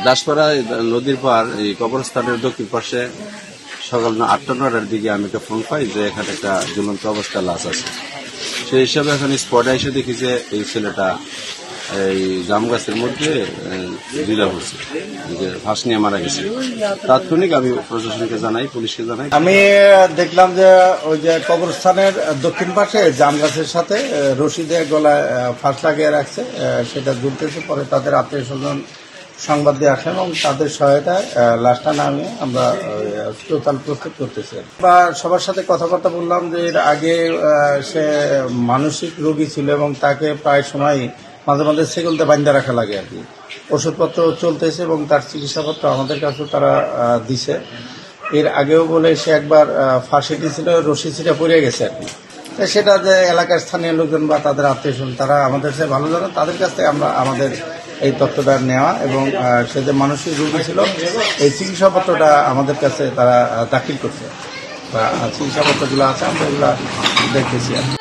দাসপাড়া নদীর পার এই কবরস্থানের দক্ষিণ পাশে সকাল 8টা-9টার দিকে আমি একটা ফোন পাই যে এখানে একটা ঝুলন্ত অবস্থা লাশ আছে। সেই হিসাবে এখন স্পটে এসে দেখি যে এই ছেলেটা এই জাম গাছের মধ্যে ঢিলা হচ্ছে, যে ফাঁস নিয়ে মারা গেছে। তাৎক্ষণিক আমি প্রশাসনকে জানাই, পুলিশকে জানাই। আমি দেখলাম যে ওই যে কবরস্থানের দক্ষিণ পাশে জাম গাছের সাথে রশি দিয়ে গলায় ফাঁস লাগিয়ে রাখছে, সেটা ঝুলতেছে। পরে তাদের আত্মীয় স্বজন সংবাদ দিয়ে আসেন এবং তাদের সহায়তায় লাশটা নামিয়ে আমরা টোটাল প্রস্তুত করতেছি। বা সবার সাথে কথাবার্তা বললাম যে এর আগে সে মানসিক রোগী ছিল এবং তাকে প্রায় সময় মাঝে মাঝে সেগুলতে বান্ধা রাখা লাগে আর কি। ওষুধপত্র চলতেছে এবং তার চিকিৎসাপত্র আমাদের কাছেও তারা দিছে। এর আগেও বলে সে একবার ফাঁসি দিয়েছিল, রশি ছিঁড়ে পড়ে গেছে আর কি। সেটা যে এলাকার স্থানীয় লোকজন বা তাদের আত্মীয় স্বজন তারা আমাদের সাথে ভালো জানে, তাদের কাছ থেকে আমরা আমাদের এই তথ্যটা নেওয়া এবং সে যে মানসিক রোগী ছিল এই চিকিৎসাপত্রটা আমাদের কাছে তারা দাখিল করছে বা চিকিৎসাপত্রগুলো আছে, আমরা এগুলো দেখতেছি আর কি।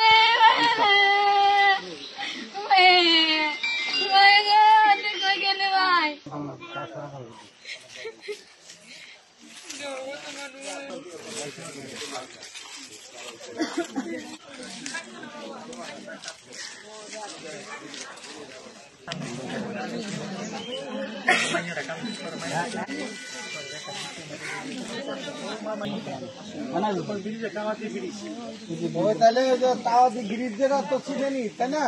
তাহলে তাওয়াতি গিরিশ যেটা তো চিনেনি, তাই না?